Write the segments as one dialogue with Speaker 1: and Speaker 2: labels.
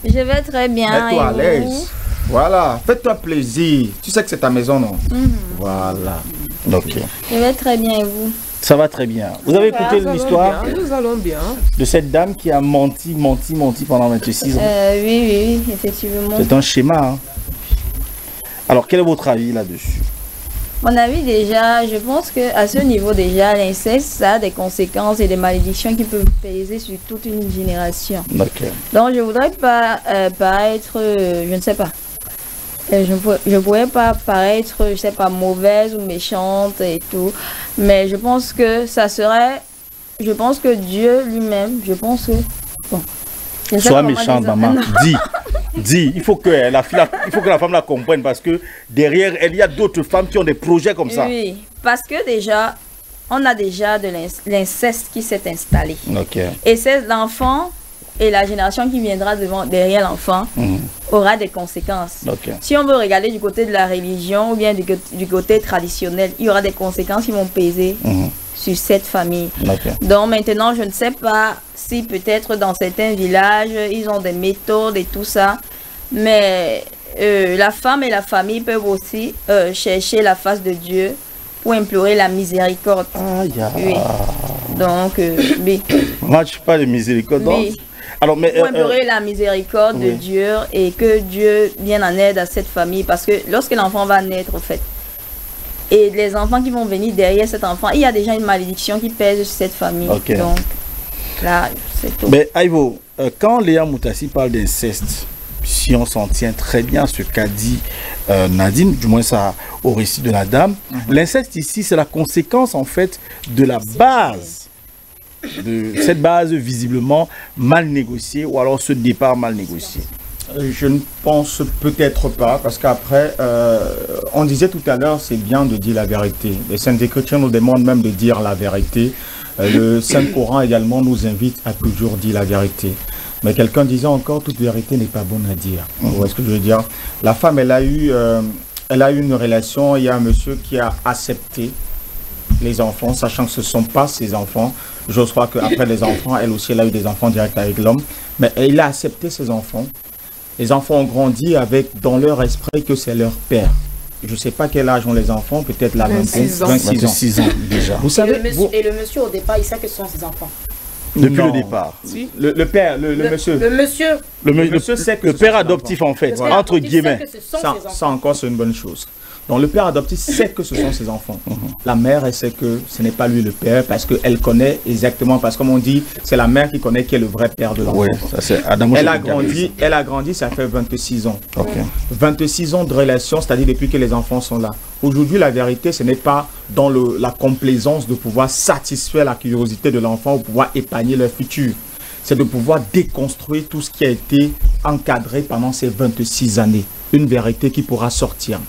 Speaker 1: Je vais très bien.
Speaker 2: Mets-toi à l'aise. Voilà, fais-toi plaisir. Tu sais que c'est ta maison, non? Voilà.
Speaker 3: Ok.
Speaker 1: Je vais très bien et vous?
Speaker 3: Ça va très bien. Vous avez écouté l'histoire
Speaker 4: Nous allons bien.
Speaker 3: de cette dame qui a menti pendant 26 ans?
Speaker 1: Oui, effectivement.
Speaker 3: C'est un schéma. Hein. Alors, quel est votre avis là-dessus?
Speaker 1: Mon avis déjà, je pense qu'à ce niveau déjà, l'inceste, ça a des conséquences et des malédictions qui peuvent peser sur toute une génération.
Speaker 3: Ok.
Speaker 1: Donc je voudrais pas paraître, je ne sais pas. Je pourrais pas paraître, je sais pas, mauvaise ou méchante et tout. Mais je pense que ça serait, je pense que Dieu lui-même, je pense que, bon.
Speaker 3: Sois méchante, maman. Dis. Il faut que la femme la comprenne parce que derrière elle, il y a d'autres femmes qui ont des projets comme ça.
Speaker 1: Oui, parce que déjà, on a déjà de l'inceste qui s'est installé.
Speaker 3: Ok.
Speaker 1: Et c'est l'enfant et la génération qui viendra derrière l'enfant aura des conséquences.
Speaker 3: Ok.
Speaker 1: Si on veut regarder du côté de la religion ou bien du côté traditionnel, il y aura des conséquences qui vont peser sur cette famille.
Speaker 3: Ok.
Speaker 1: Donc maintenant, je ne sais pas si peut-être dans certains villages, ils ont des méthodes et tout ça, mais la femme et la famille peuvent aussi chercher la face de Dieu pour implorer la miséricorde. Oui. Donc, oui.
Speaker 3: Moi, je ne suis pas de miséricorde.
Speaker 1: Oui.
Speaker 3: Alors, mais,
Speaker 1: pour implorer la miséricorde de Dieu et que Dieu vienne en aide à cette famille. Parce que lorsque l'enfant va naître, en fait, et les enfants qui vont venir derrière cet enfant, il y a déjà une malédiction qui pèse sur cette famille.
Speaker 3: Okay.
Speaker 1: Donc, là, c'est tout.
Speaker 3: Mais Aïvo, quand Léa Moutassi parle d'inceste, si on s'en tient très bien à ce qu'a dit Nadine, du moins ça au récit de la dame, l'inceste ici, c'est la conséquence en fait de la base. De cette base visiblement mal négociée ou alors ce départ mal négocié.
Speaker 2: Je ne pense peut-être pas, parce qu'après, on disait tout à l'heure, c'est bien de dire la vérité. Les saintes écritures nous demandent même de dire la vérité. Le Saint-Coran également nous invite à toujours dire la vérité. Mais quelqu'un disait encore, toute vérité n'est pas bonne à dire. Vous voyez ce que je veux dire? La femme, elle a eu une relation, il y a un monsieur qui a accepté les enfants, sachant que ce ne sont pas ses enfants. Je crois qu'après les enfants, elle aussi, elle a eu des enfants directs avec l'homme. Mais il a accepté ses enfants. Les enfants ont grandi avec dans leur esprit que c'est leur père. Je ne sais pas quel âge ont les enfants, peut-être la 26 ans déjà. Vous savez,
Speaker 5: et le monsieur au départ, il sait que ce sont ses enfants.
Speaker 3: Depuis le départ.
Speaker 2: Si. Le père, le monsieur.
Speaker 5: Le
Speaker 2: monsieur sait que
Speaker 3: le père adoptif en fait, entre guillemets.
Speaker 2: Ça encore c'est une bonne chose. Donc le père adoptif sait que ce sont ses enfants. La mère, elle sait que ce n'est pas lui le père parce qu'elle connaît exactement, parce que comme on dit, c'est la mère qui connaît qui est le vrai père de l'enfant.
Speaker 3: Oui, ça c'est Adam.
Speaker 2: Elle a grandi, ça fait 26 ans.
Speaker 3: Okay.
Speaker 2: 26 ans de relation, c'est-à-dire depuis que les enfants sont là. Aujourd'hui, la vérité, ce n'est pas dans la complaisance de pouvoir satisfaire la curiosité de l'enfant ou pouvoir épargner leur futur. C'est de pouvoir déconstruire tout ce qui a été encadré pendant ces 26 années. Une vérité qui pourra sortir.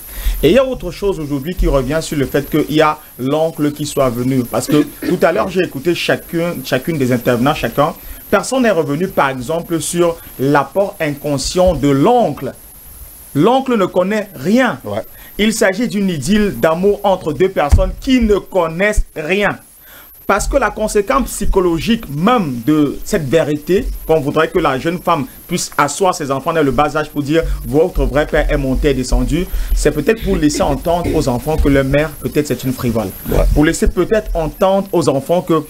Speaker 2: Et il y a autre chose aujourd'hui qui revient sur le fait qu'il y a l'oncle qui soit venu. Parce que tout à l'heure, j'ai écouté chacune des intervenants, chacun. Personne n'est revenu, par exemple, sur l'apport inconscient de l'oncle. L'oncle ne connaît rien.
Speaker 3: Ouais.
Speaker 2: Il s'agit d'une idylle d'amour entre deux personnes qui ne connaissent rien. Parce que la conséquence psychologique même de cette vérité, qu'on voudrait que la jeune femme puisse asseoir ses enfants dans le bas âge pour dire « votre vrai père est monté et descendu », c'est peut-être pour laisser entendre aux enfants que leur mère, peut-être c'est une frivole. Ouais. Pour laisser peut-être entendre aux enfants que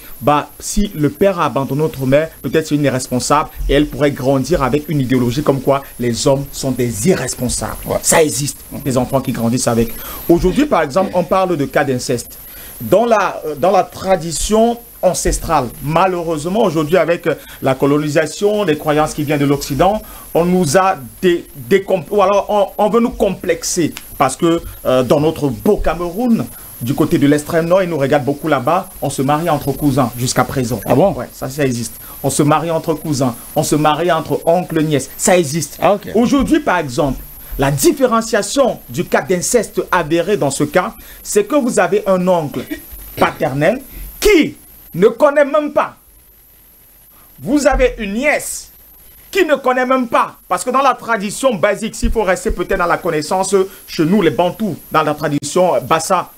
Speaker 2: si le père a abandonné notre mère, peut-être c'est une irresponsable et elle pourrait grandir avec une idéologie comme quoi les hommes sont des irresponsables. Ouais. Ça existe, des enfants qui grandissent avec. Aujourd'hui, par exemple, on parle de cas d'inceste. Dans la tradition ancestrale, malheureusement aujourd'hui avec la colonisation, les croyances qui viennent de l'Occident, on nous a ou alors on veut nous complexer parce que dans notre beau Cameroun, du côté de l'extrême nord, ils nous regardent beaucoup là-bas, on se marie entre cousins jusqu'à présent.
Speaker 3: Ah bon?
Speaker 2: Ouais, ça existe. On se marie entre cousins, on se marie entre oncles, nièces, ça existe.
Speaker 3: Ah, okay.
Speaker 2: Aujourd'hui par exemple, la différenciation du cas d'inceste avéré dans ce cas, c'est que vous avez un oncle paternel qui ne connaît même pas. Vous avez une nièce qui ne connaît même pas. Parce que dans la tradition basique, s'il faut rester peut-être dans la connaissance, chez nous les Bantous, dans la tradition Bassa,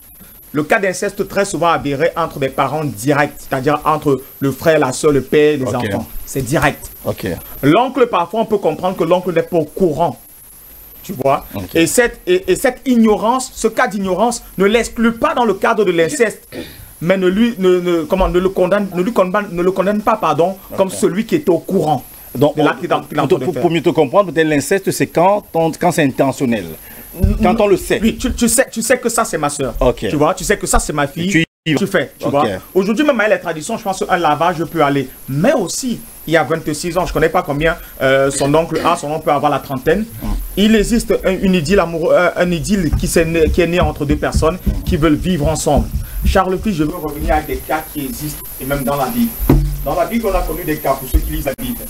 Speaker 2: le cas d'inceste très souvent avéré entre des parents directs, c'est-à-dire entre le frère, la soeur, le père, les enfants. C'est direct.
Speaker 3: Ok.
Speaker 2: L'oncle, parfois, on peut comprendre que l'oncle n'est pas au courant. Tu vois,
Speaker 3: Ok.
Speaker 2: et cette ignorance, ce cas d'ignorance ne l'exclut pas dans le cadre de l'inceste, mais ne le condamne pas, pardon, comme celui qui était au courant.
Speaker 3: Donc,
Speaker 2: de l'acte qu'il est en train de faire.
Speaker 3: pour mieux te comprendre, peut-être l'inceste, c'est quand c'est intentionnel. Quand on le sait.
Speaker 2: Oui, tu sais que ça, c'est ma soeur.
Speaker 3: Ok.
Speaker 2: Tu vois, tu sais que ça, c'est ma fille. Tu fais, tu
Speaker 3: Ok.
Speaker 2: vois. Aujourd'hui, même avec les traditions, je pense qu'un lavage peut aller. Mais aussi, il y a 26 ans, je ne connais pas combien son oncle a, son oncle peut avoir la trentaine. Il existe une idylle un idylle qui est né entre deux personnes qui veulent vivre ensemble. Charles Fils, je veux revenir à des cas qui existent, et même dans la Bible. Dans la Bible, on a connu des cas, pour ceux qui lisent la Bible.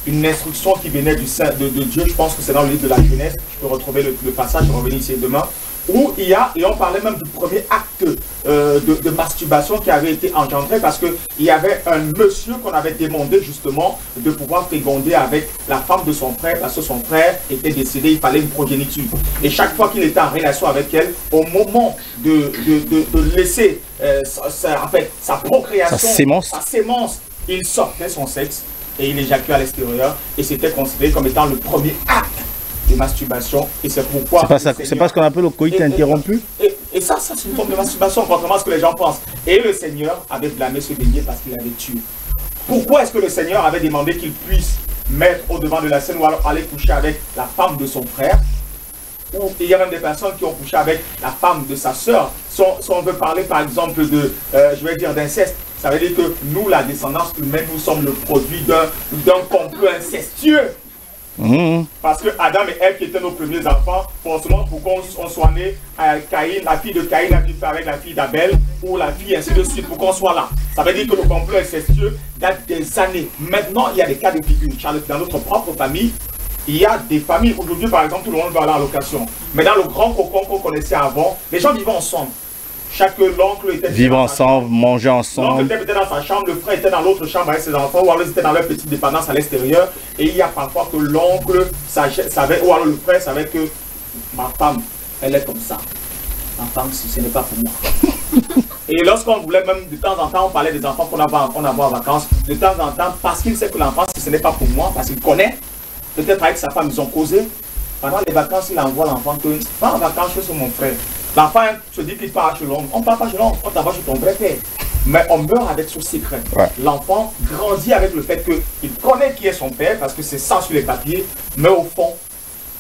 Speaker 2: Une instruction qui venait de Dieu, je pense que c'est dans le livre de la Genèse, je peux retrouver le passage, je vais revenir ici demain, où il y a, et on parlait même du premier acte de masturbation qui avait été engendré parce qu'il y avait un monsieur qu'on avait demandé justement de pouvoir féconder avec la femme de son frère parce que son frère était décédé, il fallait une progéniture. Et chaque fois qu'il était en relation avec elle, au moment de laisser sa procréation, sa sémence, il sortait son sexe et il éjaculait à l'extérieur et c'était considéré comme étant le premier acte de masturbation et c'est pourquoi...
Speaker 3: C'est pas ce qu'on appelle le coït interrompu.
Speaker 2: Et ça c'est une forme de masturbation, contrairement à ce que les gens pensent. Et le Seigneur avait blâmé ce bélier parce qu'il avait tué. Pourquoi est-ce que le Seigneur avait demandé qu'il puisse mettre au devant de la scène ou alors aller coucher avec la femme de son frère? Ou il y a même des personnes qui ont couché avec la femme de sa sœur. Si on veut parler par exemple de, je vais dire d'inceste, ça veut dire que nous, la descendance humaine, nous sommes le produit d'un complot incestueux. Parce que Adam et Ève qui étaient nos premiers enfants, forcément pour qu'on soit né, Caïn, la fille de Caïn a dû faire avec la fille d'Abel, ou la fille ainsi de suite pour qu'on soit là. Ça veut dire que le complot incestueux date des années. Maintenant, il y a des cas de figure. Charles, dans notre propre famille, il y a des familles, aujourd'hui par exemple, tout le monde va aller en location. Mais dans le grand cocon qu'on connaissait avant, les gens vivaient ensemble. Chaque oncle était...
Speaker 3: Vivre ensemble, manger ensemble.
Speaker 2: L'oncle était peut-être dans sa chambre, le frère était dans l'autre chambre avec ses enfants, ou alors ils étaient dans leur petite dépendance à l'extérieur. Et il y a parfois que l'oncle savait, ou alors le frère savait que ma femme, elle est comme ça. Ma femme, ce n'est pas pour moi. Et lorsqu'on voulait même, de temps en temps, on parlait des enfants qu'on avait en vacances, de temps en temps, parce qu'il sait que l'enfant, ce n'est pas pour moi, parce qu'il connaît, peut-être avec sa femme, ils ont causé. Pendant les vacances, il envoie l'enfant que, va en vacances chez mon frère. L'enfant se dit qu'il part chez l'oncle. On ne part pas chez l'oncle, on t'envoie chez ton vrai père. Mais on meurt avec ce secret. Ouais. L'enfant grandit avec le fait qu'il connaît qui est son père, parce que c'est ça sur les papiers, mais au fond,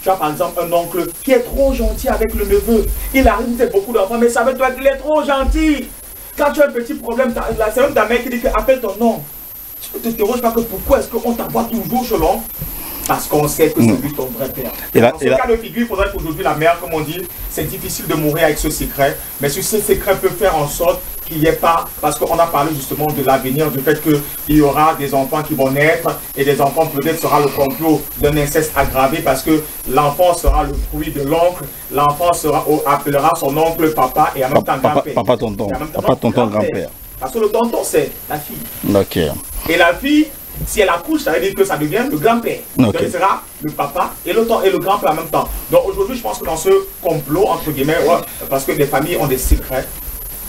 Speaker 2: tu as par exemple un oncle qui est trop gentil avec le neveu. Il arrive, c'est beaucoup d'enfants, mais ça veut dire qu'il est trop gentil. Quand tu as un petit problème, c'est même ta mère qui dit appelle ton nom. Tu ne te déranges pas que pourquoi est-ce qu'on t'envoie toujours chez l'oncle? Parce qu'on sait que c'est lui ton vrai père. Dans ce cas de figure, il faudrait qu'aujourd'hui la mère, comme on dit, c'est difficile de mourir avec ce secret. Mais ce secret peut faire en sorte qu'il n'y ait pas, parce qu'on a parlé justement de l'avenir, du fait qu'il y aura des enfants qui vont naître et des enfants peut-être sera le complot d'un inceste aggravé parce que l'enfant sera le fruit de l'oncle, l'enfant appellera son oncle papa et en même temps grand-père.
Speaker 3: Papa tonton, grand-père.
Speaker 2: Parce que le tonton c'est la fille.
Speaker 3: Ok.
Speaker 2: Et la fille, si elle accouche, ça veut dire que ça devient le grand-père. Okay. Donc, il sera le papa et le grand-père en même temps. Donc, aujourd'hui, je pense que dans ce complot, entre guillemets, parce que les familles ont des secrets,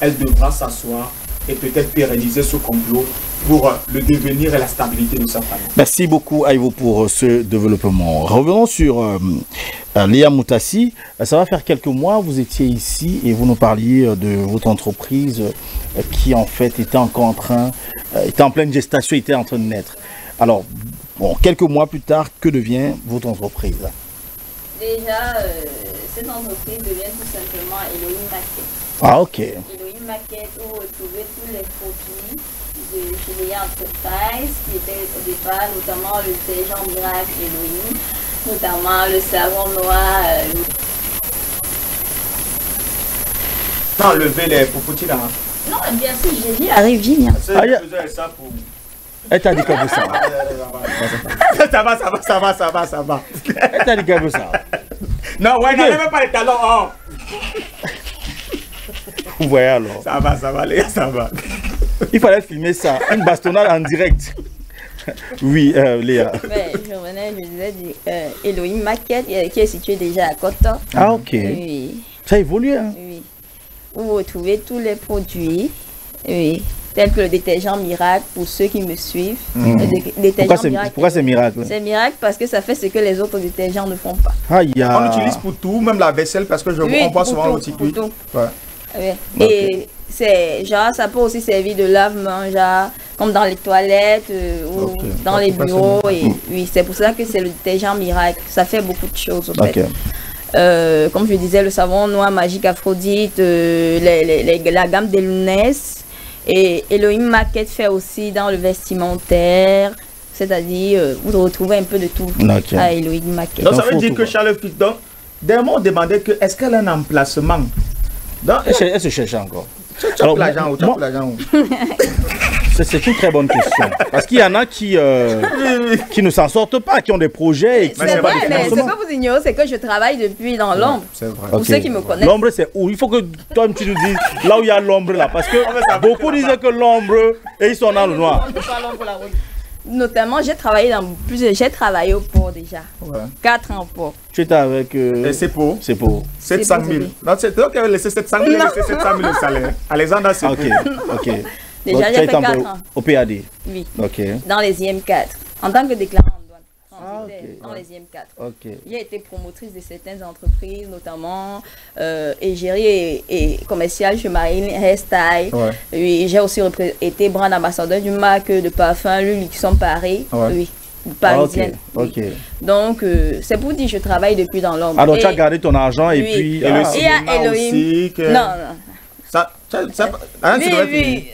Speaker 2: elle devra s'asseoir et peut-être pérenniser ce complot pour le devenir et la stabilité de sa famille.
Speaker 3: Merci beaucoup, Aïvo, pour ce développement. Revenons sur Léa Moutassi. Ça va faire quelques mois, vous étiez ici et vous nous parliez de votre entreprise qui, en fait, était encore était en pleine gestation, était en train de naître. Alors, bon, quelques mois plus tard, que devient votre entreprise?
Speaker 1: Déjà, cette entreprise devient tout simplement Elohim Market.
Speaker 3: Ah, ok.
Speaker 1: Elohim Market, où vous retrouvez tous les produits de chez Léa Enterprise, qui étaient au départ, notamment le détergent en miracle Elohim, notamment le savon noir.
Speaker 2: Non, levez les popotis là.
Speaker 1: Non, bien sûr, j'ai dit, arrive, j'y viens.
Speaker 3: Elle t'a dit comme ça.
Speaker 2: Ça va.
Speaker 3: Elle t'a dit comme ça.
Speaker 2: Non, ouais, n'avez même pas les talons. Oh.
Speaker 3: Vous voyez alors.
Speaker 2: Ça va, les gars, ça va.
Speaker 3: Il fallait filmer ça, une bastonnade en direct. Oui, Léa.
Speaker 1: Ouais, je disais Elohim Market, qui est situé déjà à Coton.
Speaker 3: Ah, ok.
Speaker 1: Oui.
Speaker 3: Ça a évolué, hein?
Speaker 1: Oui. Où vous retrouvez tous les produits. Oui. tels que le détergent miracle, pour ceux qui me suivent. Le détergent miracle.
Speaker 3: Pourquoi c'est miracle?
Speaker 1: C'est miracle parce que ça fait ce que les autres détergents ne font pas.
Speaker 3: On
Speaker 2: On l'utilise pour tout, même la vaisselle, parce que on voit souvent
Speaker 1: tout,
Speaker 2: l'outil.
Speaker 1: pour tout.
Speaker 2: Ouais.
Speaker 1: Ouais. Et c'est genre, ça peut aussi servir de lave-main, genre, comme dans les toilettes ou dans les bureaux. Et, oui, c'est pour ça que c'est le détergent miracle. Ça fait beaucoup de choses, en fait. Comme je disais, le savon noir magique Aphrodite, la gamme des lunettes. Et Elohim Market fait aussi dans le vestimentaire. C'est-à-dire, vous retrouvez un peu de tout à Elohim Market.
Speaker 2: Donc ça veut dire que Charles Picton, d'un mot, on demandait que est-ce qu'elle a un emplacement?
Speaker 3: Elle se cherche encore.
Speaker 2: Alors,
Speaker 3: c'est une très bonne question. Parce qu'il y en a qui ne s'en sortent pas, qui ont des projets. Et
Speaker 1: c'est vrai, mais ce que vous ignorez, c'est que je travaille depuis dans l'ombre.
Speaker 2: C'est vrai.
Speaker 1: Pour ceux qui me connaissent.
Speaker 3: L'ombre, c'est où? Il faut que toi, tu nous dises là où il y a l'ombre là. Parce que beaucoup disaient que l'ombre, et ils sont dans le noir.
Speaker 1: Notamment, j'ai travaillé dans plusieurs. J'ai travaillé au port déjà. 4 ans au port.
Speaker 3: Tu étais avec.
Speaker 2: C'est pour. 700 000.
Speaker 1: Non,
Speaker 2: c'est toi qui avais laissé 700 000 laissé 700 000 au salaire. Alexandre, c'est
Speaker 3: ok.
Speaker 1: Déjà, j'ai fait 4 ans.
Speaker 3: Au PAD.
Speaker 1: Oui.
Speaker 3: Ok.
Speaker 1: Dans les IM4. En tant que déclarant en douane. Dans les IM4.
Speaker 3: Ok.
Speaker 1: J'ai été promotrice de certaines entreprises, notamment égérie et commerciale chez Marine Hairstyle. Oui, j'ai aussi été brand ambassadeur d'une marque de parfum, Luxon Paris. Oui. Parisienne. Donc, c'est pour dire que je travaille depuis dans l'ombre.
Speaker 3: Alors, tu as gardé ton argent et puis.
Speaker 1: Et il y a Elohim.
Speaker 2: Aussi que...
Speaker 1: Non.
Speaker 2: Oui.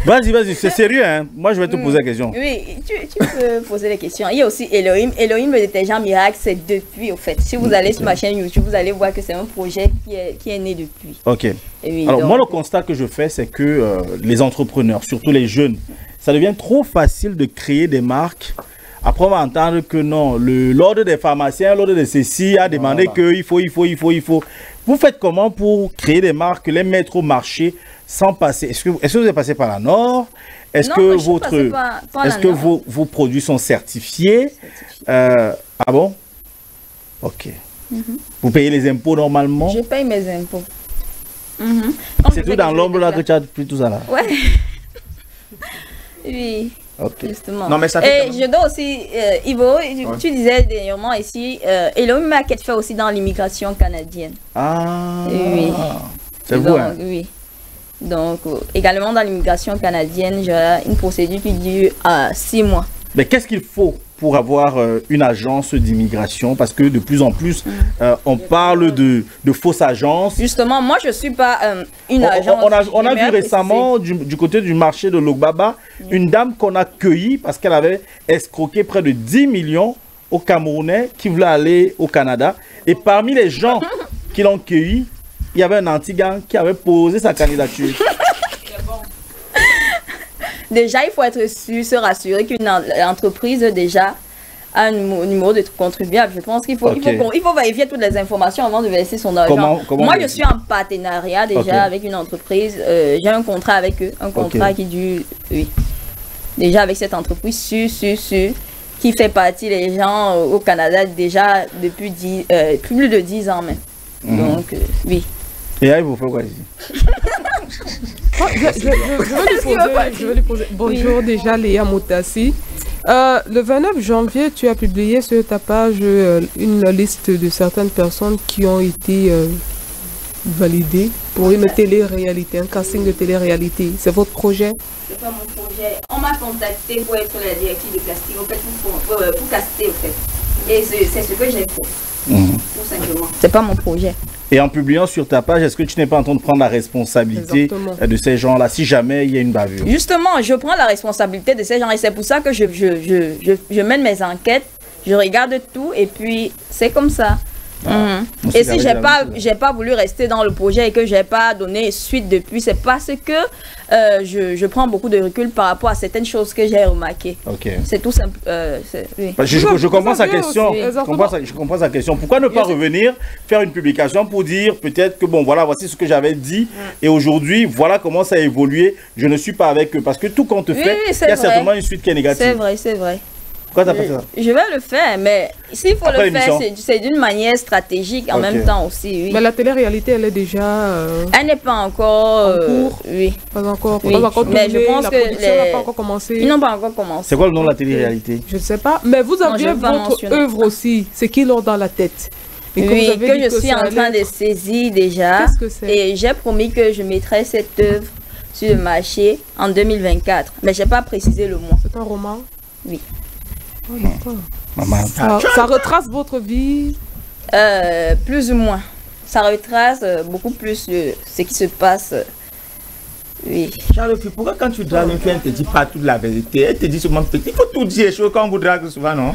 Speaker 3: Vas-y, c'est sérieux, hein? Moi, je vais te poser la question.
Speaker 1: Oui, tu peux poser les questions. Il y a aussi Elohim. Elohim, le détergent miracle, c'est depuis, au fait. Si vous allez sur ma chaîne YouTube, vous allez voir que c'est un projet qui est né depuis.
Speaker 3: Ok.
Speaker 1: Oui,
Speaker 3: alors, moi, le constat que je fais, c'est que les entrepreneurs, surtout les jeunes, ça devient trop facile de créer des marques. Après, on va entendre que non, l'ordre des pharmaciens, l'ordre de ceci a demandé qu'il faut. Vous faites comment pour créer des marques, les mettre au marché sans passer? Est-ce que vous êtes passé par la Nord? Est-ce que vos produits sont certifiés? Ah bon? Ok. Vous payez les impôts normalement?
Speaker 1: Je paye mes impôts.
Speaker 3: C'est tout dans l'ombre là que tu as pris tout ça là?
Speaker 1: Ouais. Oui. Justement.
Speaker 2: Non, mais ça
Speaker 1: et je dois aussi, Ivo, tu disais dernièrement ici, Elohim Market fait aussi dans l'immigration canadienne.
Speaker 3: Ah,
Speaker 1: oui.
Speaker 3: C'est vous, hein?
Speaker 1: Oui. Donc, également dans l'immigration canadienne, j'ai une procédure qui dure 6 mois.
Speaker 3: Mais qu'est-ce qu'il faut pour avoir une agence d'immigration? Parce que de plus en plus, on parle de fausses agences.
Speaker 1: Justement, moi, je ne suis pas une agence.
Speaker 3: On a vu récemment, du côté du marché de Logbaba, une dame qu'on a cueillie parce qu'elle avait escroqué près de 10 millions aux Camerounais qui voulaient aller au Canada. Et parmi les gens qui l'ont cueillie, il y avait un anti-gang qui avait posé sa candidature.
Speaker 1: Déjà, il faut être sûr, se rassurer qu'une entreprise déjà a un numéro de contribuable. Je pense qu'il faut vérifier toutes les informations avant de verser son argent. Moi, je suis en partenariat déjà avec une entreprise. J'ai un contrat avec eux, un contrat qui dure, déjà avec cette entreprise, qui fait partie des gens au Canada déjà depuis plus de 10 ans même. Donc, oui.
Speaker 3: Et là, il vous fait quoi ici?
Speaker 4: Je vais lui poser. Bonjour déjà Léa Moutassi. Le 29 janvier, tu as publié sur ta page une liste de certaines personnes qui ont été validées pour une télé-réalité, un casting de télé-réalité. C'est votre projet?
Speaker 1: C'est pas mon projet. On m'a contacté pour être la directrice de casting, en fait, pour caster, en fait. Et c'est ce que j'ai fait. Tout simplement. C'est pas mon projet.
Speaker 3: Et en publiant sur ta page, est-ce que tu n'es pas en train de prendre la responsabilité de ces gens-là, si jamais il y a une bavure? Justement,
Speaker 1: je prends la responsabilité de ces gens et c'est pour ça que je mène mes enquêtes, je regarde tout et puis c'est comme ça. Et si j'ai pas voulu rester dans le projet et que j'ai pas donné suite depuis, c'est parce que je prends beaucoup de recul par rapport à certaines choses que j'ai remarquées. C'est tout simple. Oui.
Speaker 3: Je comprends sa question. Je comprends sa question. Pourquoi ne pas revenir faire une publication pour dire peut-être que bon voilà, voici ce que j'avais dit et aujourd'hui voilà comment ça a évolué. Je ne suis pas avec eux parce que tout compte fait, il y a certainement une suite qui est négative.
Speaker 1: C'est vrai.
Speaker 3: Pourquoi t'as pas fait ça?
Speaker 1: Je vais le faire, mais s'il faut
Speaker 3: Après
Speaker 1: le faire,
Speaker 3: l'émission.
Speaker 1: c'est d'une manière stratégique en
Speaker 3: Ok.
Speaker 1: même temps aussi, oui.
Speaker 4: Mais la télé-réalité, elle est déjà...
Speaker 1: Elle n'est pas encore...
Speaker 4: En cours.
Speaker 1: Oui.
Speaker 4: Pas encore.
Speaker 1: Oui,
Speaker 4: Pas encore
Speaker 1: mais je
Speaker 4: tourné,
Speaker 1: pense
Speaker 4: la
Speaker 1: que
Speaker 4: production n'a
Speaker 1: les-
Speaker 4: pas encore commencé.
Speaker 1: Ils n'ont pas encore commencé.
Speaker 3: C'est quoi le nom de la télé-réalité?
Speaker 4: Je ne sais pas. Mais vous
Speaker 1: Non, je
Speaker 4: aviez
Speaker 1: vais pas
Speaker 4: votre
Speaker 1: mentionner.
Speaker 4: œuvre aussi. C'est qui l'ont dans la tête. Et comme
Speaker 1: Oui,
Speaker 4: vous avez
Speaker 1: que
Speaker 4: dit
Speaker 1: je suis
Speaker 4: ça
Speaker 1: en
Speaker 4: allait
Speaker 1: train de
Speaker 4: être-
Speaker 1: saisir déjà.
Speaker 4: Qu'est-ce que c'est?
Speaker 1: Et j'ai promis que je mettrai cette œuvre sur le marché en 2024. Mais je n'ai pas précisé le mois.
Speaker 4: C'est un roman?
Speaker 1: Oui.
Speaker 4: Oh, d'accord.
Speaker 3: Maman.
Speaker 4: Ça retrace votre vie.
Speaker 1: Plus ou moins. Ça retrace beaucoup plus ce qui se passe. Oui.
Speaker 2: Charles, pourquoi quand tu dragues une fille, elle ne te dit pas toute la vérité? Elle te dit seulement petit. Il faut tout dire, les choses quand on vous drague souvent, non?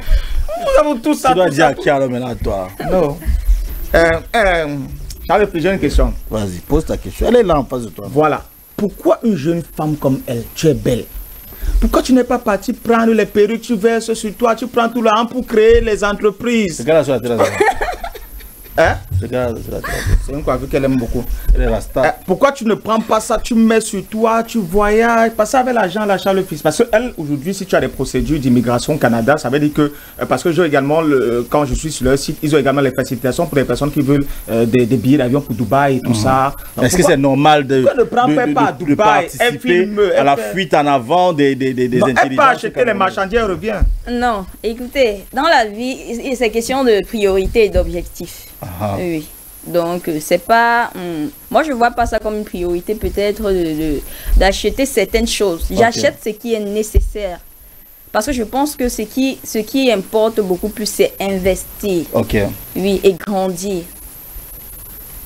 Speaker 2: Nous avons tout ça.
Speaker 3: Tu dois
Speaker 2: tout
Speaker 3: dire
Speaker 2: ça,
Speaker 3: à qui alors maintenant, toi?
Speaker 2: Non. Charles, j'ai une question.
Speaker 3: Vas-y, pose ta question. Elle est là en face de toi.
Speaker 2: Voilà. Pourquoi une jeune femme comme elle, tu es belle? Pourquoi tu n'es pas parti prendre les perruques, tu verses sur toi, tu prends tout l'argent pour créer les entreprises?
Speaker 3: Ce gars-là sur la télé.
Speaker 2: Hein?
Speaker 3: Ce gars-là sur la télé.
Speaker 2: C'est une coiffure qu'elle aime beaucoup.
Speaker 3: Elle est la star.
Speaker 2: Pourquoi tu ne prends pas ça, tu mets sur toi, tu voyages, parce que avec l'argent, l'achat le fils. Parce que elle, aujourd'hui, si tu as des procédures d'immigration au Canada, ça veut dire que, parce que j'ai également, quand je suis sur leur site, ils ont également les facilitations pour les personnes qui veulent des billets d'avion pour Dubaï et tout ça. Donc,
Speaker 3: Est-ce que c'est normal de,
Speaker 2: pourquoi ne prend pas à
Speaker 3: de
Speaker 2: Dubaï, elle
Speaker 3: participer
Speaker 2: filme,
Speaker 3: à
Speaker 2: elle
Speaker 3: la
Speaker 2: fait-
Speaker 3: fuite en avant des
Speaker 2: non, elle
Speaker 3: intelligences
Speaker 2: peut acheter les
Speaker 3: camerounaises?
Speaker 2: marchandises, elle revient.
Speaker 1: Non, écoutez, dans la vie, c'est question de priorité et d'objectif.
Speaker 3: Ah.
Speaker 1: Oui. Donc, c'est pas... moi, je vois pas ça comme une priorité, peut-être, d'acheter certaines choses. J'achète ce qui est nécessaire. Parce que je pense que ce qui importe beaucoup plus, c'est investir.
Speaker 3: Ok.
Speaker 1: Oui, et grandir.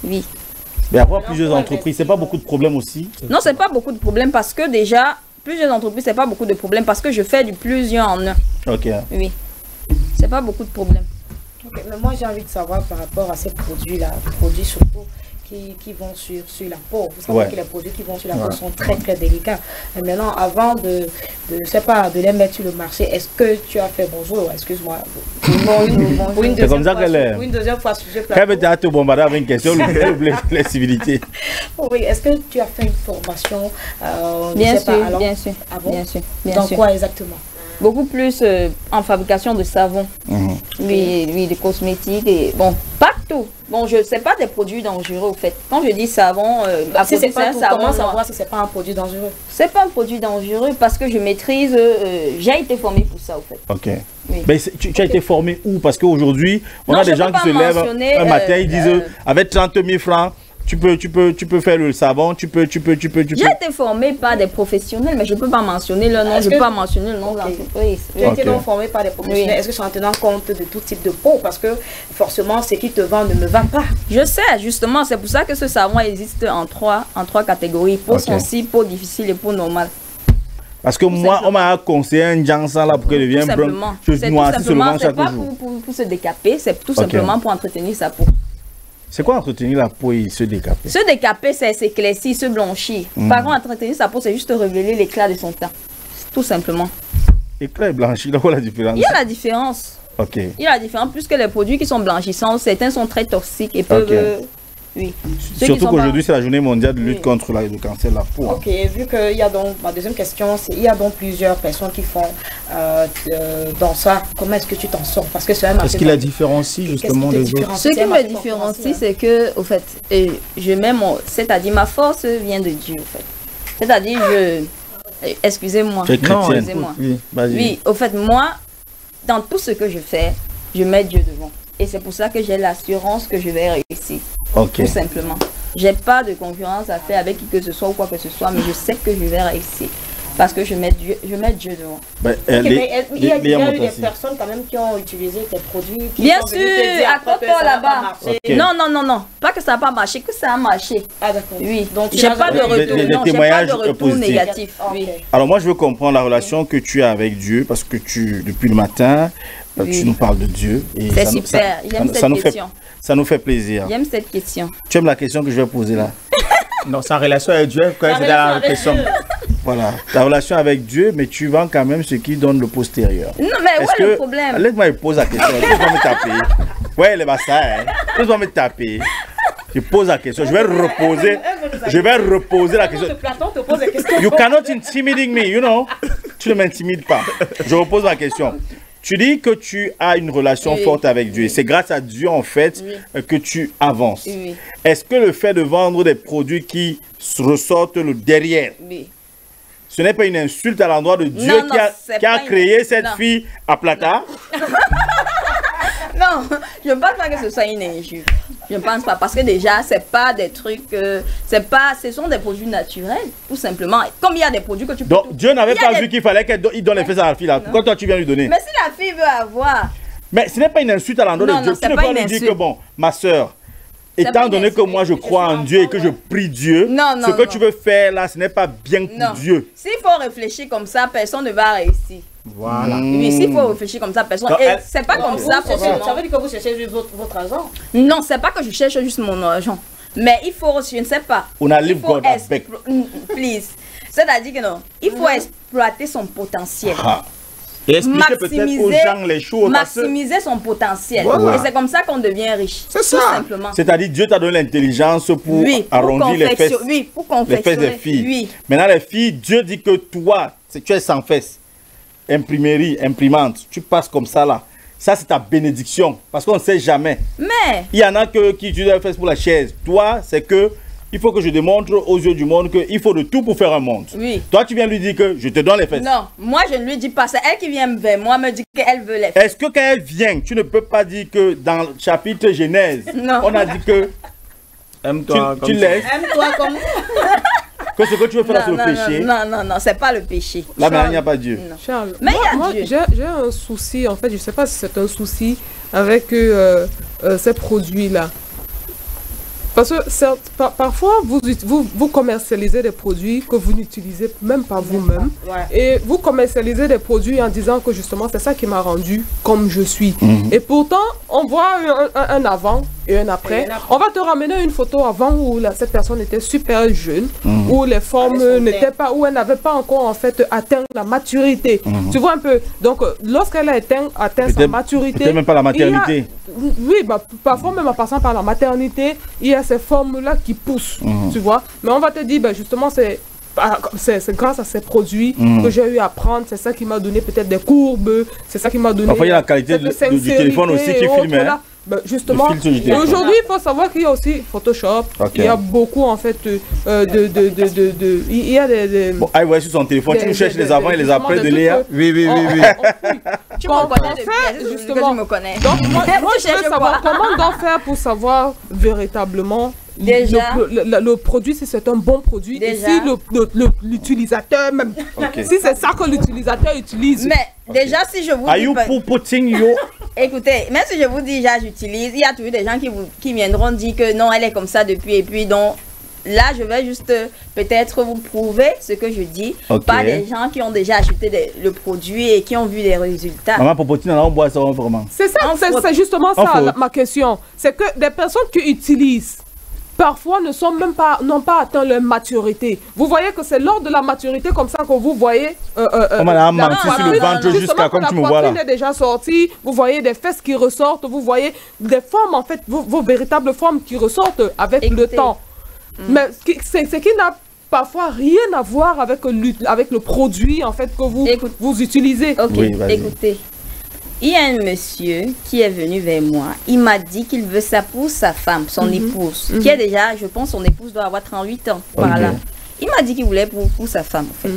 Speaker 1: Oui.
Speaker 3: Mais avoir plusieurs entreprises, c'est pas beaucoup de problèmes aussi?
Speaker 1: Non, c'est pas beaucoup de problèmes parce que déjà, plusieurs entreprises, c'est pas beaucoup de problèmes parce que je fais du plusieurs en un.
Speaker 3: Ok.
Speaker 1: Oui. C'est pas beaucoup de problèmes.
Speaker 5: Ok, mais moi j'ai envie de savoir par rapport à ces produits-là, produits surtout qui vont sur la peau. Vous savez
Speaker 3: Ouais.
Speaker 5: que les produits qui vont sur la peau sont très très délicats. Et maintenant, avant de je sais pas, de les mettre sur le marché, est-ce que tu as fait bonjour, excuse-moi, pour une
Speaker 3: C'est comme
Speaker 5: deuxième
Speaker 3: ça
Speaker 5: fois,
Speaker 3: qu'elle est.
Speaker 5: pour une deuxième fois sujet
Speaker 3: Quand elle veut te bombarder avec une question, oublie la civilité.
Speaker 5: Oui, est-ce que tu as fait une formation je
Speaker 1: Bien
Speaker 5: sais pas,
Speaker 1: sûr,
Speaker 5: alors-
Speaker 1: bien sûr,
Speaker 5: Ah bon?
Speaker 1: bien sûr, bien
Speaker 5: Dans
Speaker 1: sûr.
Speaker 5: quoi exactement?
Speaker 1: Beaucoup plus en fabrication de savon, oui, de cosmétiques et bon, pas tout. Bon, je sais pas des produits dangereux au fait. Quand je dis savon, à
Speaker 5: Si c'est
Speaker 1: côté,
Speaker 5: pas tout,
Speaker 1: savon
Speaker 5: comment
Speaker 1: noir.
Speaker 5: savoir si c'est pas un produit dangereux?
Speaker 1: C'est pas un produit dangereux parce que je maîtrise, j'ai été formée pour ça au fait.
Speaker 3: Ok.
Speaker 1: Oui.
Speaker 3: Mais tu as été formé où? Parce qu'aujourd'hui, on
Speaker 1: Non,
Speaker 3: a des
Speaker 1: je
Speaker 3: gens
Speaker 1: peux
Speaker 3: qui se
Speaker 1: pas
Speaker 3: lèvent
Speaker 1: mentionner,
Speaker 3: un matin, ils disent avec 30 000 francs, tu peux faire le savon, tu peux.
Speaker 1: J'ai été formée par des professionnels, mais je peux pas mentionner leur nom,
Speaker 5: Est-ce
Speaker 1: je peux
Speaker 5: que-
Speaker 1: pas mentionner le nom de
Speaker 5: Ok.
Speaker 1: l'entreprise.
Speaker 5: Tu as été
Speaker 3: Ok.
Speaker 5: donc formé par des professionnels.
Speaker 1: Oui.
Speaker 5: Est-ce que c'est en tenant compte de tout type de peau? Parce que forcément, ce qui te vend ne me va pas.
Speaker 1: Je sais, justement, c'est pour ça que ce savon existe en trois catégories. Peau
Speaker 3: Ok.
Speaker 1: sensible, peau difficile et peau normale.
Speaker 3: Parce que moi, on m'a conseillé un jansan là pour qu'elle
Speaker 1: Tout
Speaker 3: devienne
Speaker 1: simplement.
Speaker 3: brun. Je
Speaker 1: C'est tout
Speaker 3: noircis sur le
Speaker 1: simplement,
Speaker 3: ventre
Speaker 1: c'est
Speaker 3: chaque
Speaker 1: pas
Speaker 3: jour.
Speaker 1: pour se décaper, c'est tout simplement pour entretenir sa peau.
Speaker 3: C'est quoi entretenir la peau et se décaper?
Speaker 1: Se décaper, c'est s'éclaircir, se blanchir. Par contre, entretenir sa peau, c'est juste révéler l'éclat de son teint. Tout simplement.
Speaker 3: Éclair et blanchi, là, quoi la différence?
Speaker 1: Il y a la différence.
Speaker 3: Ok.
Speaker 1: Il y a la différence, puisque les produits qui sont blanchissants, certains sont très toxiques et peuvent...
Speaker 3: Ok.
Speaker 1: oui. Ceux qui
Speaker 3: Surtout
Speaker 1: sont
Speaker 3: qu'aujourd'hui, c'est la journée mondiale de lutte
Speaker 5: Oui.
Speaker 3: contre le cancer de la peau. hein.
Speaker 5: Ok, vu qu'il y a donc, ma deuxième question, c'est il y a donc plusieurs personnes qui font dans ça. Comment est-ce que tu t'en sors? Parce que c'est un
Speaker 2: Qu'est-ce
Speaker 5: marché
Speaker 2: qui la
Speaker 5: dans-
Speaker 2: différencie
Speaker 5: Qu'est-ce
Speaker 2: justement
Speaker 5: qui te
Speaker 2: des autres?
Speaker 5: différencie?
Speaker 1: Ce
Speaker 5: C'est
Speaker 1: qui
Speaker 5: un
Speaker 1: me
Speaker 5: marché
Speaker 1: différencie,
Speaker 5: concurrentiel.
Speaker 1: c'est que, au fait, je mets c'est-à-dire ma force vient de Dieu, au fait. C'est-à-dire, excusez-moi.
Speaker 3: Tu es chrétienne.
Speaker 1: excusez-moi.
Speaker 2: Oui.
Speaker 3: Vas-y.
Speaker 1: Oui, au fait, moi, dans tout ce que je fais, je mets Dieu devant. Et c'est pour ça que j'ai l'assurance que je vais réussir.
Speaker 3: Ok.
Speaker 1: Tout simplement. J'ai pas de concurrence à faire avec qui que ce soit ou quoi que ce soit, mais je sais que je vais réussir. Parce que je mets Dieu devant.
Speaker 3: Ben,
Speaker 5: Ok, mais il y a eu des
Speaker 3: Motassi.
Speaker 5: personnes quand même qui ont utilisé tes produits. Qui
Speaker 1: Bien
Speaker 5: sont
Speaker 1: sûr,
Speaker 5: venus te dire
Speaker 1: à
Speaker 5: après que
Speaker 1: Coco
Speaker 5: ça n'a pas
Speaker 1: là-bas.
Speaker 5: marché.
Speaker 3: Ok.
Speaker 1: Non. Pas que ça n'a pas marché, que ça a marché.
Speaker 5: Ah d'accord.
Speaker 1: Oui,
Speaker 5: Donc tu
Speaker 1: j'ai
Speaker 5: n'as
Speaker 1: pas de
Speaker 5: jamais eu
Speaker 1: retour.
Speaker 3: des
Speaker 1: Non, j'ai pas
Speaker 3: témoignages
Speaker 1: de retour
Speaker 3: positifs.
Speaker 1: négatif.
Speaker 5: Ok.
Speaker 1: Oui.
Speaker 3: Alors moi, je veux comprendre la relation que tu as avec Dieu, parce que depuis le matin,
Speaker 1: Oui.
Speaker 3: tu nous parles de Dieu. et
Speaker 1: C'est
Speaker 3: ça nous-
Speaker 1: super.
Speaker 3: ça-
Speaker 1: J'aime
Speaker 3: ça
Speaker 1: cette
Speaker 3: nous fait-
Speaker 1: question.
Speaker 3: Ça nous fait plaisir.
Speaker 1: J'aime cette question.
Speaker 3: Tu aimes la question que je vais poser là?
Speaker 2: Non, sa relation avec Dieu, quand c'est dans la question.
Speaker 3: Voilà. Ta relation avec Dieu, mais tu vends quand même ce qui donne le postérieur.
Speaker 1: Non, mais
Speaker 3: Est-ce
Speaker 1: ouais, le problème.
Speaker 3: Laisse-moi me poser la question. Laisse-moi me taper. Ouais, les bassins. Hein. Laisse-moi me taper. Je pose la question. Je vais reposer. Je vais reposer la question.
Speaker 5: Platon te pose des questions.
Speaker 3: You cannot intimidate me, you know. Tu ne m'intimides pas. Je repose la question. tu dis que tu as une relation forte avec Dieu. C'est grâce à Dieu, en fait, que tu avances.
Speaker 1: Oui.
Speaker 3: Est-ce que le fait de vendre des produits qui ressortent le derrière, ce n'est pas une insulte à l'endroit de Dieu qui a créé cette fille à Plata?
Speaker 1: Non, je ne pense pas que ce soit une injure. Je ne pense pas. Parce que déjà, ce n'est pas des trucs... ce sont des produits naturels, tout simplement. Comme il y a des produits que tu peux...
Speaker 3: Donc, Dieu n'avait pas vu qu'il fallait qu'il donne les fesses à la fille, là. Pourquoi toi, tu viens lui donner?
Speaker 1: Mais si la fille veut avoir...
Speaker 3: Mais ce n'est pas une insulte à l'endroit de Dieu. Tu ne peux pas lui dire que, bon, ma soeur, étant donné que moi, je crois en Dieu et que je prie Dieu, ce que tu veux faire, là, ce n'est pas bien pour Dieu.
Speaker 1: S'il faut réfléchir comme ça, personne ne va réussir.
Speaker 2: Voilà.
Speaker 1: Oui, s'il faut réfléchir comme ça, personne. Et c'est pas comme ça, forcément.
Speaker 5: Ça veut dire que vous cherchez juste votre argent?
Speaker 1: Non, c'est pas que je cherche juste mon argent. Mais il faut, je ne sais pas.
Speaker 3: On a live God back.
Speaker 1: Please. C'est-à-dire que non, il faut exploiter son potentiel.
Speaker 2: Et expliquer peut-être aux gens les choses.
Speaker 1: Maximiser son potentiel.
Speaker 2: Voilà.
Speaker 1: Et c'est comme ça qu'on devient riche.
Speaker 2: C'est ça.
Speaker 1: Tout simplement.
Speaker 3: C'est-à-dire Dieu t'a donné l'intelligence pour arrondir les fesses.
Speaker 1: Oui, pour confectionner.
Speaker 3: Les fesses des filles.
Speaker 1: Oui.
Speaker 3: Maintenant, les filles, Dieu dit que toi, tu es sans fesses. Imprimerie, imprimante, tu passes comme ça là. Ça, c'est ta bénédiction. Parce qu'on ne sait jamais.
Speaker 1: Mais
Speaker 3: il y en a qui utilisent les fesses pour la chaise. Toi, c'est que il faut que je démontre aux yeux du monde qu'il faut de tout pour faire un monde.
Speaker 1: Oui.
Speaker 3: Toi, tu viens lui dire que je te donne les fesses.
Speaker 1: Non, moi, je ne lui dis pas. C'est elle qui vient vers moi, me dit qu'elle veut les fesses.
Speaker 3: Est-ce que quand elle vient, tu ne peux pas dire que dans le chapitre Genèse, on a dit que
Speaker 2: aime-toi
Speaker 3: tu laisses.
Speaker 5: Aime-toi comme
Speaker 3: que ce que tu veux faire, c'est le péché.
Speaker 1: Non, c'est pas le péché.
Speaker 3: Là, mais il n'y a pas Dieu.
Speaker 1: Non.
Speaker 4: Charles,
Speaker 1: mais
Speaker 4: moi, j'ai un souci, en fait, je ne sais pas si c'est un souci avec ces produits-là. Parce que parfois, vous commercialisez des produits que vous n'utilisez même pas vous-même. Et vous commercialisez des produits en disant que justement, c'est ça qui m'a rendu comme je suis. Et pourtant, on voit un avant et un après. On va te ramener une photo avant où cette personne était super jeune, où les formes n'étaient pas, où elle n'avait pas encore en fait atteint la maturité. Tu vois un peu. Donc, lorsqu'elle a atteint sa maturité...
Speaker 3: Peut-être même pas la maternité.
Speaker 4: Oui, parfois même en passant par la maternité, il y a ces formes-là qui poussent, tu vois. Mais on va te dire, justement, c'est grâce à ces produits que j'ai eu à prendre, c'est ça qui m'a donné peut-être des courbes, c'est ça qui m'a donné...
Speaker 3: Parfois, il y a la qualité du téléphone aussi qui filme, hein.
Speaker 4: Justement, aujourd'hui, il faut savoir qu'il y a aussi Photoshop. Il y a beaucoup, en fait, il y a des...
Speaker 3: Bon, ah ouais, sur son téléphone, tu nous cherches les avant et les après de Léa.
Speaker 2: Oui.
Speaker 1: Tu me connais, justement. Je me connais.
Speaker 4: Donc, moi je veux savoir comment on doit faire pour savoir véritablement le produit, si c'est un bon produit, et si l'utilisateur, même si c'est ça que l'utilisateur utilise.
Speaker 1: Mais déjà, si je vous dis...
Speaker 3: Are you putting your...
Speaker 1: Écoutez, même si je vous dis déjà j'utilise, il y a toujours des gens qui viendront dire que non, elle est comme ça depuis, et puis donc là je vais juste peut-être vous prouver ce que je dis par des gens qui ont déjà acheté le produit et qui ont vu des résultats.
Speaker 3: Maman Popotine, on boit ça vraiment.
Speaker 4: C'est ça, c'est justement ça ma question. C'est que des personnes qui utilisent parfois n'ont pas atteint leur maturité. Vous voyez que c'est lors de la maturité comme ça que vous voyez...
Speaker 3: on m'a menti sur le ventre jusqu'à comme tu me vois là. La poitrine
Speaker 4: est déjà sortie, vous voyez des fesses qui ressortent, vous voyez des formes en fait, vos véritables formes qui ressortent avec le temps. Mais c'est qui n'a parfois rien à voir avec le produit en fait que vous utilisez.
Speaker 1: Ok, écoutez. Il y a un monsieur qui est venu vers moi. Il m'a dit qu'il veut ça pour sa femme, son épouse, qui est déjà, je pense, son épouse doit avoir 38 ans par là. Il m'a dit qu'il voulait pour sa femme, en fait.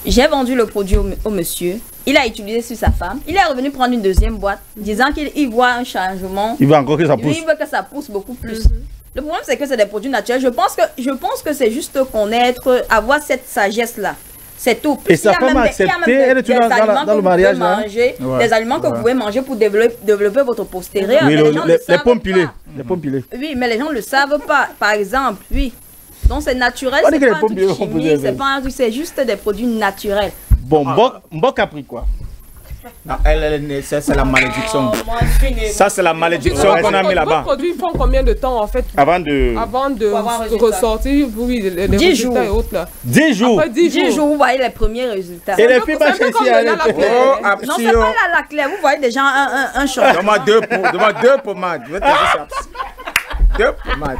Speaker 1: J'ai vendu le produit au monsieur. Il a utilisé sur sa femme. Il est revenu prendre une deuxième boîte, disant qu'il voit un changement.
Speaker 3: Il veut encore que ça pousse.
Speaker 1: Il veut que ça pousse beaucoup plus. Le problème, c'est que c'est des produits naturels. Je pense que c'est juste connaître, avoir cette sagesse-là. C'est tout.
Speaker 3: Et sa femme a accepté, elle est dans le mariage là.
Speaker 1: Des aliments que vous pouvez manger pour développer votre postérieur.
Speaker 3: Oui, les pommes pilées. Les pommes pilées.
Speaker 1: Oui, mais les gens ne le savent pas. Par exemple, oui. Donc c'est naturel, c'est pas un truc chimique, c'est pas un truc, c'est juste des produits naturels.
Speaker 3: Bon, Mbok a pris quoi?
Speaker 2: Non, c'est la malédiction. Ça, c'est la malédiction qu'on a mis là-bas.
Speaker 4: Vos produits font combien de temps en fait
Speaker 3: avant de
Speaker 4: ressortir, oui, les
Speaker 1: 10 jours.
Speaker 4: Et autres, là.
Speaker 3: 10 jours.
Speaker 4: Après 10
Speaker 1: jours, vous voyez les premiers résultats.
Speaker 3: Et les filles marchent ici à
Speaker 1: non, c'est pas la claire. Vous voyez déjà un choc.
Speaker 2: Donne-moi deux pommades. Je vais te dire ça. 2 pommades.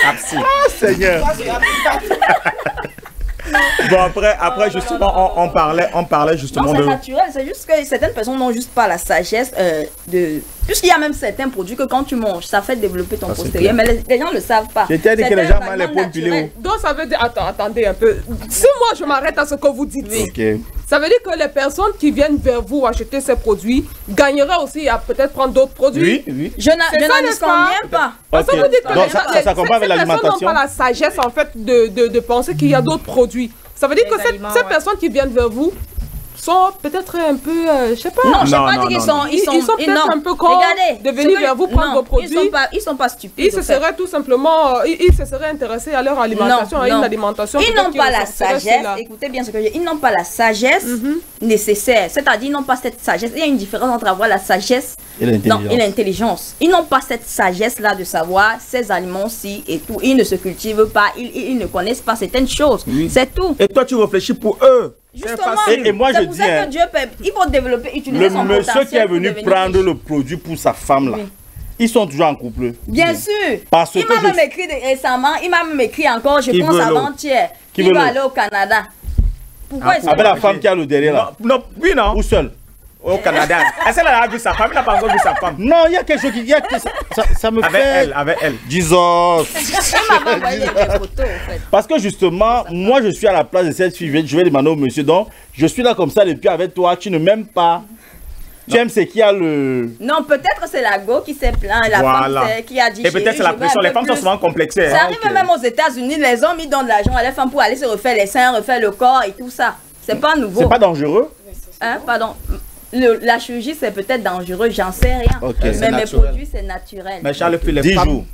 Speaker 3: Ah, Seigneur.
Speaker 2: Bon, après justement, on parlait justement
Speaker 1: non,
Speaker 2: de...
Speaker 1: c'est naturel, c'est juste que certaines personnes n'ont juste pas la sagesse de... Puisqu'il y a même certains produits que quand tu manges, ça fait développer ton postérieur, mais les gens ne le savent pas.
Speaker 3: J'étais dit que les gens mangent les pommes pilées.
Speaker 4: Donc ça veut dire, attendez un peu. Si moi je m'arrête à ce que vous dites, ça veut dire que les personnes qui viennent vers vous acheter ces produits gagneraient aussi à peut-être prendre d'autres produits.
Speaker 3: Oui.
Speaker 1: Je n'en disconviens pas.
Speaker 4: Parce que vous dites que
Speaker 3: donc ça s'accompagne avec l'alimentation.
Speaker 4: Ces personnes n'ont pas la sagesse en fait de penser qu'il y a d'autres produits. Ça veut dire que ces personnes qui viennent vers vous sont peut-être un peu, je sais pas.
Speaker 1: Non, je sais pas dire qu'ils sont
Speaker 4: peut-être un peu cons de venir vers vous prendre vos produits.
Speaker 1: Ils sont pas stupides.
Speaker 4: Ils se seraient tout simplement, ils se seraient intéressés à leur alimentation, à une alimentation.
Speaker 1: Ils n'ont pas la sagesse. Écoutez bien ce que je dis. Ils n'ont pas la sagesse nécessaire. C'est-à-dire, ils n'ont pas cette sagesse. Il y a une différence entre avoir la sagesse et l'intelligence. Ils n'ont pas cette sagesse-là de savoir ces aliments-ci et tout. Ils ne se cultivent pas. Ils ne connaissent pas certaines choses. C'est tout.
Speaker 2: Et toi, tu réfléchis pour eux.
Speaker 1: Justement,
Speaker 3: et moi je dis,
Speaker 1: que Dieu peut, il faut développer, utiliser son potentiel.
Speaker 3: Le monsieur qui est venu prendre le produit pour sa femme là, ils sont toujours en couple.
Speaker 1: Bien sûr.
Speaker 3: Parce
Speaker 1: il m'a même écrit récemment, il m'a même écrit encore, je pense avant-hier, qu'il va aller au Canada. Pourquoi ils sont
Speaker 3: avec la femme qui a le derrière là?
Speaker 2: Non, oui, non.
Speaker 3: Ou seul?
Speaker 2: Au Canada. Est-ce qu'elle a vu sa femme? Il n'a pas encore vu sa femme.
Speaker 3: Non, il y a quelque chose qui... Ça me fait...
Speaker 2: Avec elle.
Speaker 3: Jesus. Parce que justement, moi je suis à la place de cette fille. Je vais demander au monsieur. Donc, je suis là comme ça depuis avec toi. Tu ne m'aimes pas. Tu aimes ce qu'il y a le...
Speaker 1: Non, peut-être c'est la go qui s'est plaint. La femme qui a dit...
Speaker 2: Et peut-être c'est la pression. Les femmes sont souvent complexées.
Speaker 1: Ça arrive même aux États-Unis. Les hommes, ils donnent de l'argent à les femmes pour aller se refaire les seins, refaire le corps et tout ça. C'est pas nouveau.
Speaker 3: C'est pas dangereux?
Speaker 1: Hein, pardon. La chirurgie, c'est peut-être dangereux, j'en sais rien. Mais mes produits, c'est naturel.
Speaker 2: Mais Charles fait les
Speaker 3: 10 jours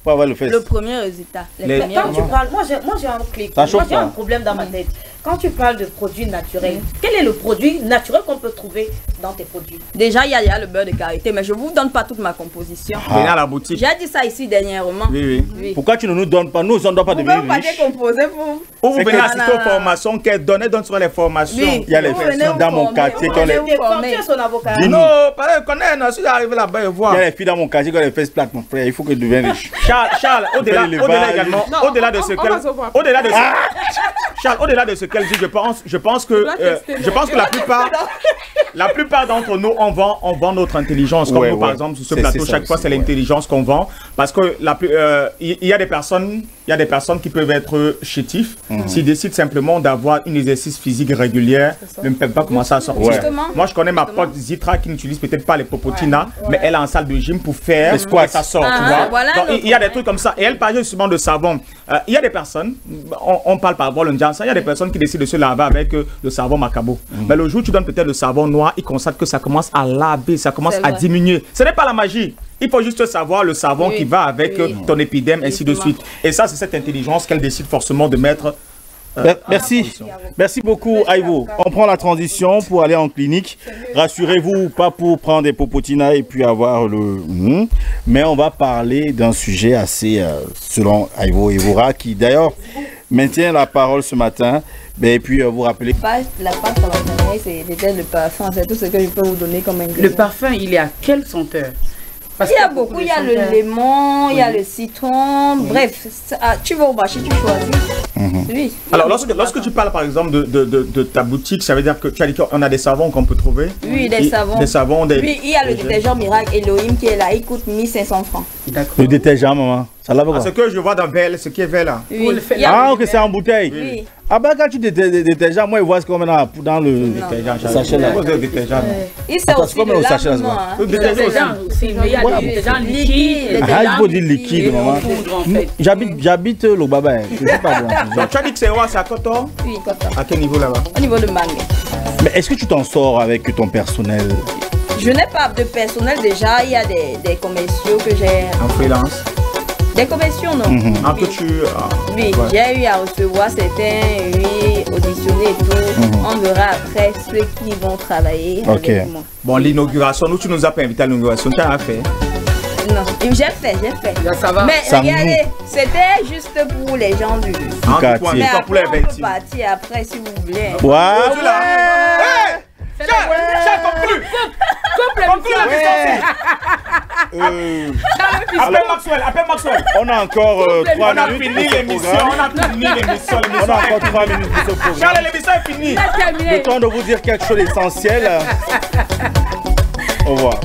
Speaker 3: pour avoir le fait.
Speaker 1: Le premier résultat.
Speaker 5: Quand tu parles, moi j'ai un clic. Moi j'ai un problème dans ma tête. Quand tu parles de produits naturels, quel est le produit naturel qu'on peut trouver dans tes produits?
Speaker 1: Déjà, il y a le beurre de karité, mais je ne vous donne pas toute ma composition.
Speaker 2: Venez à la boutique.
Speaker 1: J'ai dit ça ici dernièrement.
Speaker 2: Oui.
Speaker 3: Pourquoi tu ne nous donnes pas? Nous, on ne doit pas devenir riches.
Speaker 1: Vous
Speaker 2: Ou vous venez assister aux formations qu'elle donne sur les formations.
Speaker 1: Oui.
Speaker 3: Il y a les filles dans mon quartier qui ont les...
Speaker 5: son avocat.
Speaker 2: Non, pas connaître. Si j'arrive là-bas et voir.
Speaker 3: Il y a les filles dans mon quartier qui ont les fesses plates, mon frère. Il faut que tu deviennes riche.
Speaker 2: Charles, au-delà également, au-delà de ce qu'elle dit, je pense que la plupart d'entre nous, on vend notre intelligence. Comme nous, par exemple, sur ce plateau, chaque fois, c'est l'intelligence qu'on vend. Parce que il y a des personnes qui peuvent être chétifs s'ils décident simplement d'avoir un exercice physique régulier, ne peuvent pas commencer à sortir. Moi, je connais ma pote Zitra qui n'utilise peut-être pas les popotina, mais elle est en salle de gym pour faire et ça sort. Il y a des trucs comme ça. Et elle parle justement de savon. Il y a des personnes, on parle par rapport au Njansa, il y a des personnes qui décident de se laver avec le savon Macabo. Mais le jour où tu donnes peut-être le savon noir, ils constatent que ça commence à laver, ça commence à diminuer. Ce n'est pas la magie. Il faut juste savoir le savon qui va avec ton épiderme, ainsi de suite. Et ça, c'est cette intelligence qu'elle décide forcément de mettre.
Speaker 3: Merci beaucoup, Aïvo. On prend la transition pour aller en clinique. Rassurez-vous, pas pour prendre des popotinas et puis avoir le... Mais on va parler d'un sujet assez, selon Aïvo Evora, qui d'ailleurs maintient la parole ce matin. Et puis vous rappelez...
Speaker 1: La pâte à la c'est le parfum. C'est tout ce que je peux vous donner comme ingrédient.
Speaker 6: Le parfum, il est à quelle senteur?
Speaker 1: Il y a beaucoup, il y a le lemon, il y a le citron, bref, tu vas au marché, tu choisis. Oui.
Speaker 2: Alors lorsque tu parles par exemple de ta boutique, ça veut dire que tu as dit qu'on a des savons qu'on peut trouver?
Speaker 1: Oui, des savons.
Speaker 2: Des savons,
Speaker 1: Oui, il y a le détergent miracle Elohim qui est là, il coûte 1500 francs.
Speaker 3: Le détergent, maman, ça lave quoi?
Speaker 2: Ce que je vois dans VL, ce qui est vert là.
Speaker 1: Oui.
Speaker 3: Ah, ok, c'est en bouteille.
Speaker 1: Oui.
Speaker 3: Ah ben quand tu détergent, moi je vois ce qu'on met dans le sachet là.
Speaker 1: Il sert aussi de lavement.
Speaker 6: Le détergent aussi, mais il y a des détergents liquides.
Speaker 3: Ah, il faut dire liquide, maman. J'habite le Baba.
Speaker 2: Donc tu as dit que c'est à Kotor?
Speaker 1: Oui, Kotor.
Speaker 2: À quel niveau là-bas?
Speaker 1: Au niveau de Mangé.
Speaker 3: Mais est-ce que tu t'en sors avec ton personnel?
Speaker 1: Je n'ai pas de personnel déjà, il y a des commerciaux que j'ai.
Speaker 2: En freelance?
Speaker 1: Des commerciaux, non?
Speaker 2: Que tu...
Speaker 1: Oui, j'ai eu à recevoir certains, auditionner et tout. On verra après ceux qui vont travailler avec moi.
Speaker 2: Bon, l'inauguration, nous tu nous as pas invité à l'inauguration, tu as fait?
Speaker 1: Non, j'ai fait.
Speaker 6: Là, ça va.
Speaker 1: Mais regardez, c'était juste pour les gens du
Speaker 3: quartier.
Speaker 1: Mais après, on peut partir après si vous voulez.
Speaker 3: Voilà.
Speaker 2: Appelle Maxwell.
Speaker 3: On a encore 3 minutes.
Speaker 2: On a fini l'émission.
Speaker 3: On a encore 3 minutes pour ce programme.
Speaker 2: Charles, l'émission est finie.
Speaker 3: Le temps de vous dire quelque chose d'essentiel. Au revoir.